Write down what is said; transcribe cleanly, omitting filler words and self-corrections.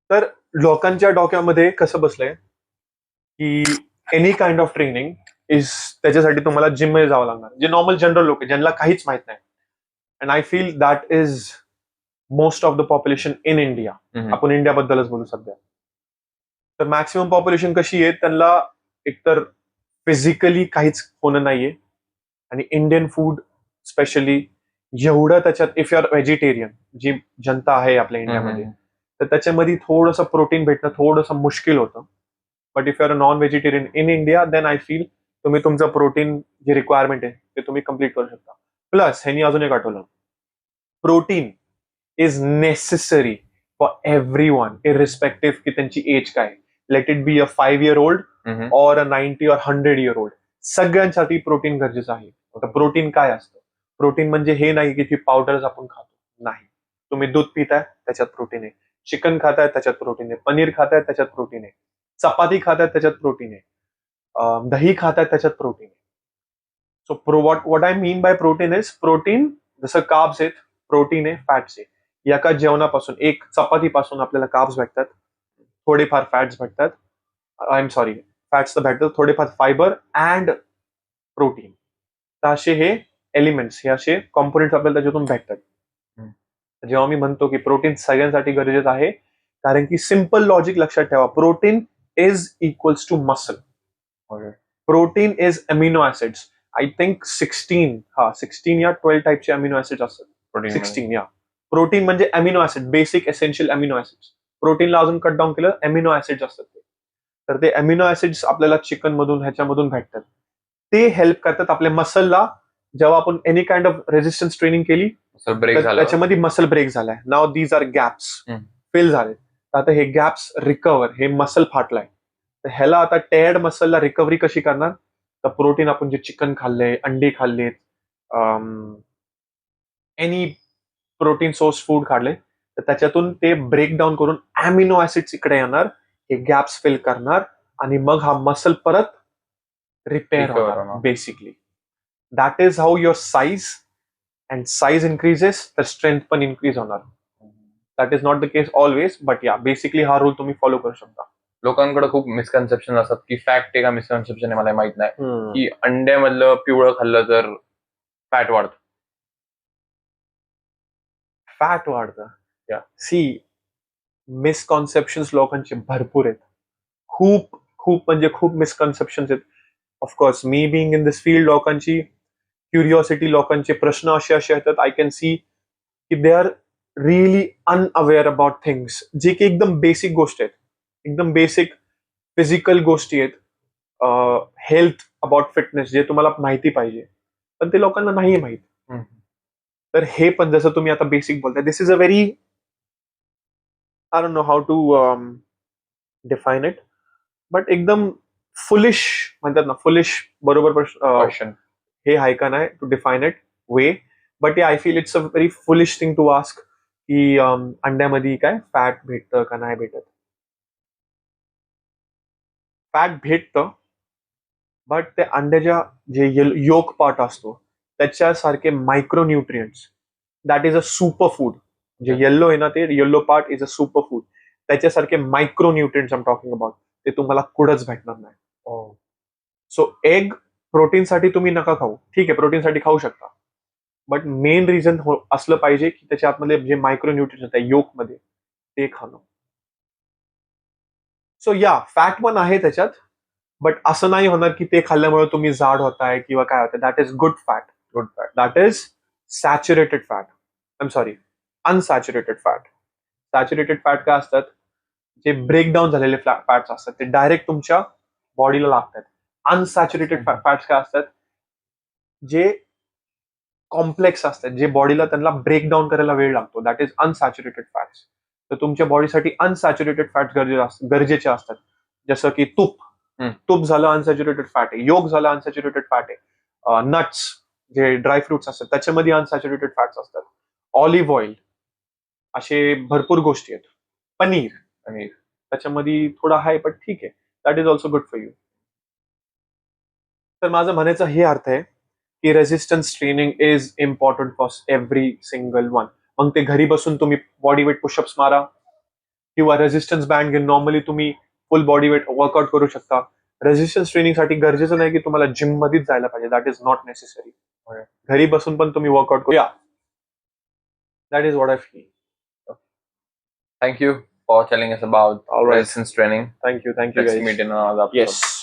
तर लोकांच्या डोक्यामध्ये कसं बसलंय की any kind of training is त्याच्यासाठी तुम्हाला जिम मध्ये जावं लागणार, जे नॉर्मल जनरल लोक आहे ज्यांना काहीच माहित नाही. And I feel that is most of the population in India. आपण इंडियाबद्दलच बोलू सध्या. तर मॅक्सिमम पॉप्युलेशन कशी आहे, त्यांना एकतर फिजिकली काहीच होणं नाहीये, आणि इंडियन फूड स्पेशली एवढं त्याच्यात, इफ यू आर व्हेजिटेरियन, जी जनता आहे आपल्या इंडियामध्ये, तर त्याच्यामध्ये थोडंसं प्रोटीन भेटणं थोडंसं मुश्किल होतं. But if you are a non vegetarian in India, then I feel तुम्ही तुमचं प्रोटीन जे रिक्वायरमेंट आहे ते तुम्ही कम्प्लीट करू शकता. प्लस ह्यांनी अजून एक आठवलं, protein is necessary for every one, irrespective की त्यांची एज काय. Let it be a 5 year old और अ 90 or 100 year old, सगळ्यांसाठी प्रोटीन गरजेचं आहे. आता प्रोटीन काय असतं? प्रोटीन म्हणजे हे नाही की ती पावडर्स आपण खातो, नाही. तुम्ही दूध पिताय त्याच्यात प्रोटीन आहे, चिकन खाताय त्याच्यात प्रोटीन आहे, पनीर खाताय त्याच्यात प्रोटीन आहे, चपाती खाताय त्याच्यात प्रोटीन आहे, दही खाताय त्याच्यात प्रोटीन आहे. So what I mean by protein is, protein जसं कार्ब्स आहेत, प्रोटीन आहे, फॅट्स आहे. एका जेवणापासून, एक चपातीपासून आपल्याला कार्ब्स भेटतात, थोडेफार फॅट्स भेटतात, आय एम सॉरी, फॅट्स तर भेटतात, थोडेफार फायबर अँड प्रोटीन. तर असे हे एलिमेंट्स, हे असे कॉम्पोनेंट्स आपल्याला त्याच्यातून भेटतात. जेव्हा मी म्हणतो की प्रोटीन सगळ्यांसाठी गरजेचं आहे, कारण की सिम्पल लॉजिक लक्षात ठेवा, protein is equals to muscle. Protein is amino acids. I think 16 या 12 टाईपचे अमिनो ऍसिड्स असतात. 16 या. प्रोटीन म्हणजे amino acid, basic essential amino acids. प्रोटीनला अजून कट डाऊन केलं, अमिनो ऍसिड्स असतात ते. तर ते अमिनो ऍसिड्स आपल्याला चिकन मधून, ह्याच्यामधून भेटतात. ते हेल्प करतात आपल्या मसलला. जेव्हा आपण any kind of resistance training केली, त्याच्यामध्ये मसल ब्रेक झालाय, नाव दीज आर गॅप्स फिल झाले. आता हे गॅप्स रिकव्हर, हे मसल फाटलाय, तर ह्याला आता टेअर्ड मसलला रिकव्हरी कशी करणार? तर प्रोटीन, आपण जे चिकन खाल्लंय, अंडी खाल्लेत, एनी प्रोटीन सोर्स फूड खाल्ले, तर त्याच्यातून ते ब्रेकडाऊन करून अमिनो ऍसिड्स इकडे येणार, हे गॅप्स फिल करणार, आणि मग हा मसल परत रिपेअर होणार. Basically that is how your size and size increases, तर स्ट्रेंथ पण इन्क्रीज होणार. That is not the case always, but या बेसिकली हा रूल तुम्ही फॉलो करू शकता. लोकांकडे खूप मिसकन्सेप्शन असतात की फॅक्ट आहे का मिसकन्सेप्शन आहे मला माहित नाही, की अंड्यामधलं पिवळं खाल्लं तर फॅट वाढतं. फॅट वाढतं. सी, मिसकॉन्सेप्शन्स लोकांचे भरपूर आहेत, खूप खूप म्हणजे खूप मिसकॉन्सेप्शन्स आहेत. Of course me being in this field, लोकांची क्युरिओसिटी, लोकांचे प्रश्न असे येतात, आय कॅन सी की they are really unaware about things, जे की एकदम बेसिक गोष्ट आहेत, एकदम बेसिक फिजिकल गोष्टी आहेत, हेल्थ अबाउट फिटनेस, जे तुम्हाला माहिती पाहिजे, पण ते लोकांना नाही माहित. तर हे पण जसं तुम्ही आता बेसिक बोलताय, this is a very, I don't know how to define it, but एकदम फुलिश म्हणतात ना, फुलिश बरोबर क्वेश्चन हे आहे का नाही to define it way. But I feel it's a very foolish thing to ask की अंड्यामध्ये काय फॅट भेटतं का नाही भेटत. फॅट भेटतं, बट ते अंड्याच्या जे योक पार्ट असतो त्याच्यासारखे micronutrients, that is a super food. जे येल्लो आहे ना, ते yellow part is a super food. त्याच्यासारखे मायक्रोन्यूट्रियंट्स आम टॉकिंग अबाउट, ते तुम्हाला कुठंच भेटणार नाही. सो एग प्रोटीनसाठी तुम्ही नका खाऊ, ठीक आहे, प्रोटीनसाठी खाऊ शकता, बट मेन रिझन असलं पाहिजे की त्याच्या आतमध्ये जे मायक्रोन्यूट्रियंट्स आहेत योक मध्ये, ते खाणं. सो या, फॅट पण आहे त्याच्यात, बट असं नाही होणार की ते खाल्ल्यामुळे तुम्ही जाड होताय किंवा काय होतंय. That is good fat. That is saturated fat. I am sorry, unsaturated fat. Saturated fat काय असतात? जे ब्रेकडाऊन झालेले फॅट्स असतात, ते डायरेक्ट तुमच्या बॉडीला लागतात. अनसॅच्युरेटेड फॅट्स काय असतात? जे कॉम्प्लेक्स असतात, जे बॉडीला त्यांना ब्रेकडाऊन करायला वेळ लागतो, दॅट इज अनसॅच्युरेटेड फॅट्स. तर तुमच्या बॉडीसाठी अनसॅच्युरेटेड फॅट्स गरजेचे असतात, जसं की तूप झालं अनसॅच्युरेटेड फॅट आहे, योग झालं अनसॅच्युरेटेड फॅट आहे, नट्स जे ड्रायफ्रुट्स असतात त्याच्यामध्ये अनसॅच्युरेटेड फॅट्स असतात, ऑलिव्ह ऑइल, असे भरपूर गोष्टी आहेत. पनीर त्याच्यामध्ये थोडा आहे, पण ठीक आहे, that is also good for you. तर माझं म्हणायचं हे अर्थ आहे की resistance training is important for every single one. मग ते घरी बसून तुम्ही बॉडी वेट पुशअप्स मारा, किंवा रेझिस्टन्स बँड घेऊन नॉर्मली तुम्ही फुल बॉडी वेट वर्कआउट करू शकता. रेझिस्टन्स ट्रेनिंगसाठी गरजेचं नाही की तुम्हाला जिम मध्येच जायला पाहिजे. That is not necessary. Okay. घरी बसून पण तुम्ही वर्कआउट करू. That is what I feel. Thank you for telling us about All right. resistance training. Thank you Let's guys. meet in another episode. Yes.